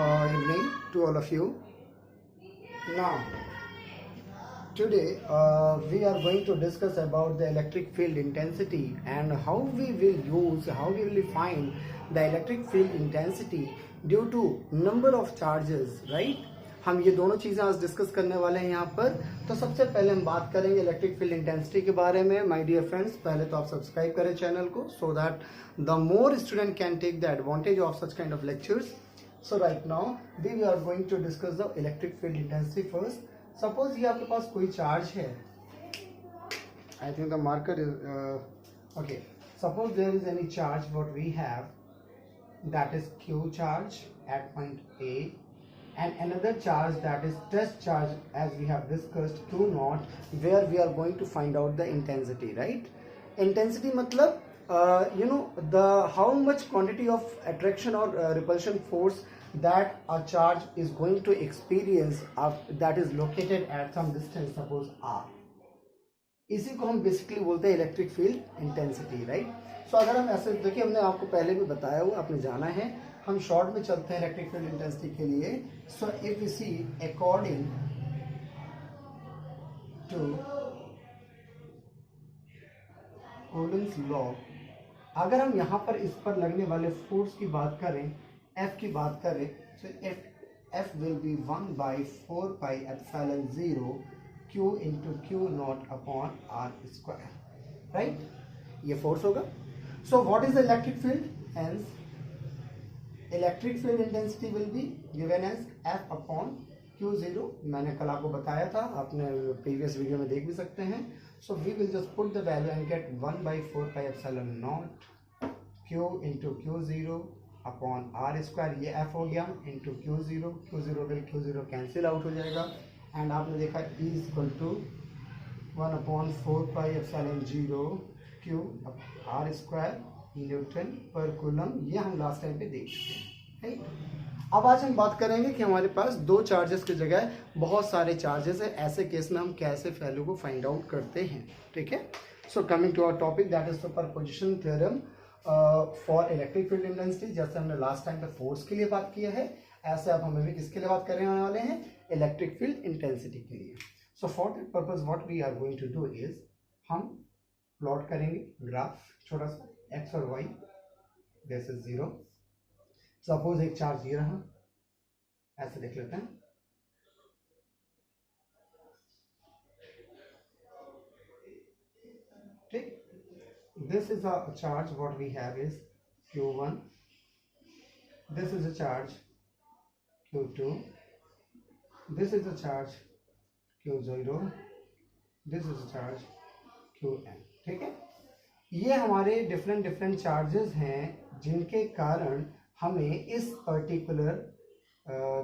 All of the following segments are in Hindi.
evening to all of you. Now, today we are going to discuss about the electric field intensity and how we will find the electric field intensity due to number of charges, right? हम ये दोनों चीज़ें आज डिस्कस करने वाले हैं यहाँ पर। तो सबसे पहले हम बात करेंगे इलेक्ट्रिक फील्ड इंटेंसिटी के बारे में। माय डियर फ्रेंड्स, पहले तो आप सब्सक्राइब करें चैनल को, so that the more student can take the advantage of such kind of lectures. So right now we are going to discuss the electric field intensity first. Suppose ये आपके पास कोई चार्ज है, I think the marker is okay. Suppose there is any charge what we have, that is Q charge at point A, and another charge that is test charge, as we have discussed, Q naught, where we are going to find out the intensity, right? Intensity matlab the how much quantity of attraction or repulsion force that a charge is going to experience that is located at some distance, suppose R. इसी को हम बेसिकली बोलते हैं इलेक्ट्रिक फील्ड इंटेंसिटी, राइट? सो अगर हम ऐसे देखिए, हमने आपको पहले भी बताया हुआ, आपने जाना है। हम शॉर्ट में चलते हैं इलेक्ट्रिक फील्ड इंटेंसिटी के लिए। So if you see according to Coulomb's law, अगर हम यहाँ पर इस पर लगने वाले फोर्स की बात करें, F की बात करें, तो F will be 1/4πε0 Q into Q not upon R square, right? ये फोर्स होगा। So what is electric field? Hence electric field intensity will be given as F upon Q0। मैंने कल आपको बताया था, आपने प्रीवियस वीडियो में देख भी सकते हैं। So we will just put the value and get 1/4πε0 Q into Q0 upon R square. ये F हो गया into Q0, Q0 cancel out हो जाएगा, एंड आपने देखा E equal to 1/4πε0 Q R square newton per coulomb. ये हम लास्ट टाइम पे देख चुके हैं, राइट? अब आज हम बात करेंगे कि हमारे पास दो चार्जेस की जगह बहुत सारे चार्जेस है। ऐसे केस में हम कैसे वैल्यू को फाइंड आउट करते हैं, ठीक है? So coming to our topic, that is superposition theorem for electric field intensity. जैसे हमने लास्ट टाइम पे फोर्स के लिए बात किया है, ऐसे अब हमें भी किसके लिए बात करने वाले हैं? इलेक्ट्रिक फील्ड इंटेंसिटी के लिए। So for that purpose what we are going to do is, हम प्लॉट करेंगे ग्राफ छोटा सा x और y, दिस इज 0। सपोज एक चार्ज ये रहा, ऐसे देख लेते हैं। ठीक, this is a charge what we have is Q1, this is a charge Q2, this is a charge Q0, this is a charge Qn, ठीक है? ये हमारे डिफरेंट चार्जेस हैं जिनके कारण हमें इस पर्टिकुलर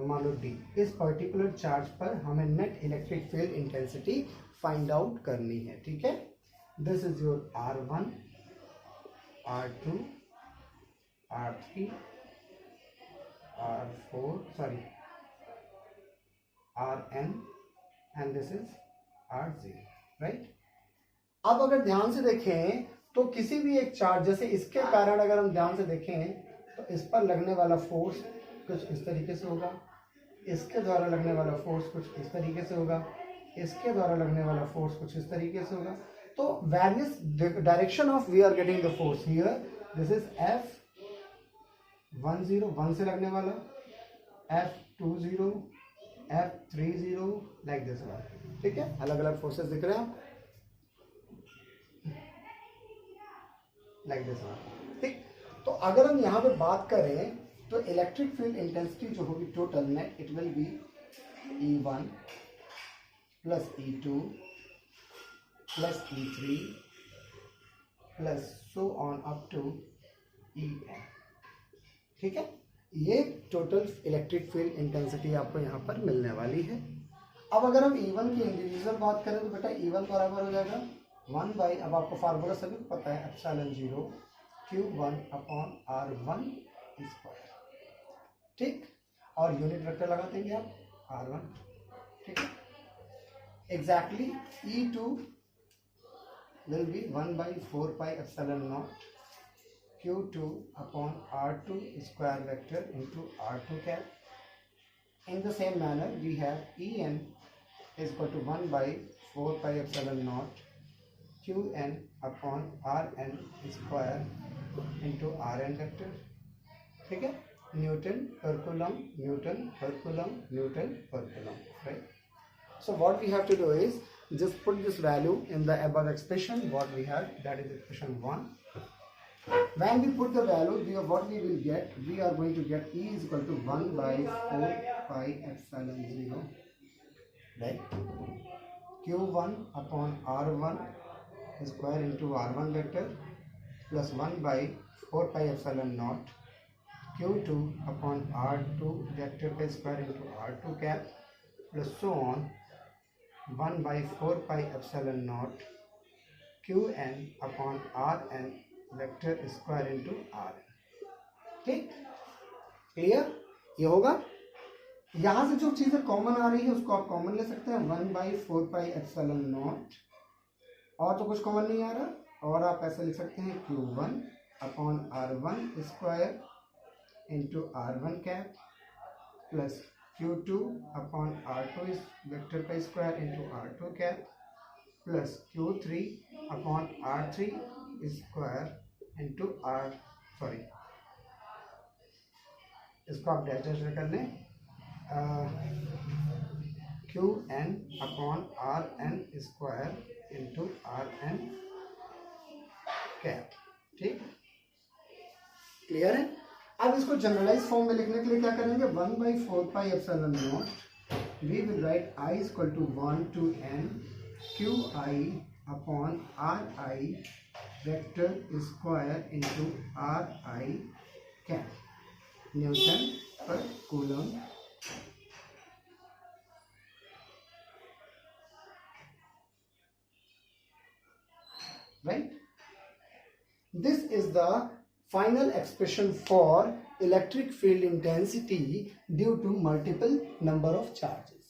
मान लो D, इस पर्टिकुलर चार्ज पर हमें net electric field intensity find out करनी है, ठीक है? This is your R1, R2, R3, R4, sorry Rn, and this is R0, right? अब अगर ध्यान से देखें तो किसी भी एक चार्ज, जैसे इसके कारण अगर हम ध्यान से देखें तो इस पर लगने वाला फोर्स कुछ इस तरीके से होगा, इसके द्वारा लगने वाला फोर्स कुछ इस तरीके से होगा, इसके द्वारा लगने वाला फोर्स कुछ इस तरीके से होगा। तो various direction of we are getting the force here. This is F10 1 से लगने वाला, F20, F30, like this one, ठीक है? अलग अलग फोर्सेस दिख रहे हैं आप, लाइक दिस वन, ठीक? तो अगर हम यहाँ पे बात करें तो इलेक्ट्रिक फील्ड इंटेंसिटी जो होगी total net, it will be E1 plus E2 plus E3 plus so on up to En, ठीक है? ये टोटल इलेक्ट्रिक फील्ड इंटेंसिटी आपको यहाँ पर मिलने वाली है। अब अगर हम E1 की इंडिविजुअल बात करें तो बेटा E1 बराबर हो जाएगा 1/, अब आपको फार्मूला सभी को पता है, ε0 Q1 अपॉन R1 स्क्वायर, ठीक? और यूनिट वेक्टर लगा देंगे आप R1, ठीक है? Exactly E2 will be 1/4πε0 Q2 upon R2 square vector into R2 cap, In the same manner, we have En is equal to 1 by 4 pi epsilon naught Qn upon Rn square into Rn vector. ठीक है, Newton per coulomb, Newton per coulomb, Newton per coulomb, right? So what we have to do is just put this value in the above expression. What we have, that is expression 1. When we put the value, what we will get, we are going to get E is equal to 1 by 4 pi epsilon 0, right? Q1 upon R1 square into R1 vector plus 1 by 4 pi epsilon naught Q2 upon R2 vector का square into R2 cap plus so on 1 by 4 pi epsilon naught Qn upon Rn vector square into R. ठीक, क्लियर? ये होगा। यहां से जो चीजें कॉमन आ रही है उसको आप कॉमन ले सकते हैं, 1 बाई 4 पाई एप्सिलॉन नॉट, और तो कुछ कॉमन नहीं आ रहा, और आप ऐसे लिख सकते हैं Q1 upon R1 square into R1 cap plus Q2 upon R2 vector का square into R2 cap plus Q3 upon R3 square into R, sorry इसको आप डैश कर लें, Qn upon Rn square into Rn cap. ठीक, क्लियर है? अब इसको जनरलाइज फॉर्म में लिखने के लिए क्या करेंगे, 1 by 4 pi epsilon naught we will write I equal to 1 to n Qi upon Ri vector square into Ri cap newton per coulomb. Right? This is the final expression for electric field intensity due to multiple number of charges.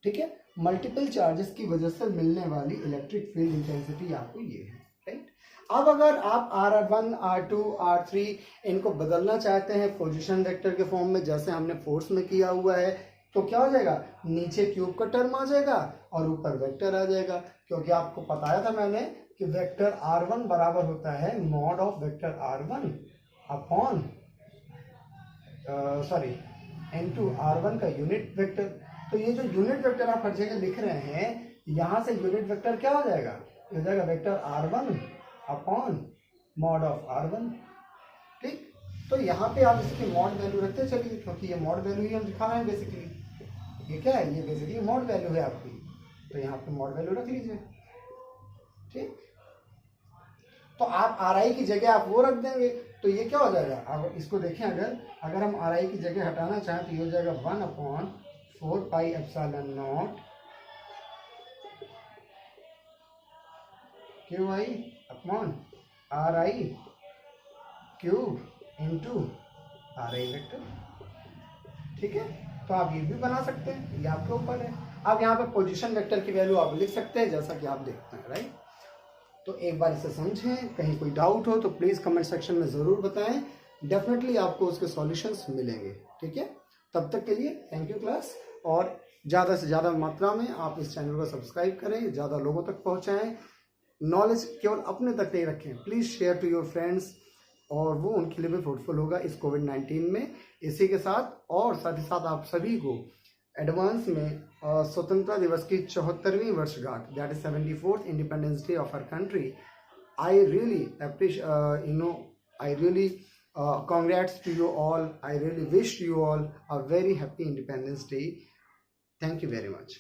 ठीक है, मल्टीपल चार्जेस की वजह से मिलने वाली इलेक्ट्रिक फील्ड इंटेंसिटी आपको ये है, राइट? अब अगर आप R1, R2, R3 इनको बदलना चाहते हैं पोजीशन वेक्टर के फॉर्म में, जैसे हमने फोर्स में किया हुआ है, तो क्या हो जाएगा, नीचे क्यूब का टर्म आ जाएगा और ऊपर वेक्टर आ जाएगा, क्योंकि आपको बताया था मैंने कि वेक्टर R1 बराबर होता है mod of vector R1 upon into R1 का यूनिट वेक्टर। तो ये जो यूनिट वेक्टर आप हर जगह लिख रहे हैं, यहाँ से यूनिट वेक्टर क्या हो जाएगा, हो जाएगा vector R1 upon mod of R1। ठीक, तो यहाँ पे आप इसकी मॉड वैल्यू रखते चलिए, क्योंकि ये मॉड वैल्यू ही हम दिखा रहे हैं बेसिकली। ये क्या है, ये बेसिकली मॉड वैल्यू है आपकी, तो यहाँ पे मॉड वैल्यू रख लीजिए। ठीक, तो आप RI की जगह आप वो रख देंगे, तो ये क्या हो जाएगा, अब इसको देखें, अगर हम RI की जगह हटाना चाहें तो ये हो जाएगा 1 upon 4 pi epsilon not QI upon RI cube into RI vector. ठीक है, तो आप ये भी बना सकते हैं, ये आपके ऊपर है। अब यहाँ पे पोजीशन वेक्टर की वैल्यू आप लिख सकते हैं, जैसा कि आप देखते हैं, राइट? तो एक बार इसे समझें, कहीं कोई डाउट हो तो प्लीज़ कमेंट सेक्शन में ज़रूर बताएं, डेफिनेटली आपको उसके सॉल्यूशंस मिलेंगे। ठीक है, तब तक के लिए थैंक यू क्लास, और ज़्यादा से ज़्यादा मात्रा में आप इस चैनल को सब्सक्राइब करें, ज़्यादा लोगों तक पहुँचाएँ, नॉलेज केवल अपने तक नहीं रखें, please share to your friends, और वो उनके लिए भी फ्रूटफुल होगा इस कोविड-19 में। इसी के साथ और साथ ही साथ आप सभी को एडवांस में स्वतंत्रता दिवस की 74वीं वर्षगांठ, that is 74th independence day of our country, I really appreciate, I really congrats to you all. I really wish you all a very happy Independence Day. Thank you very much.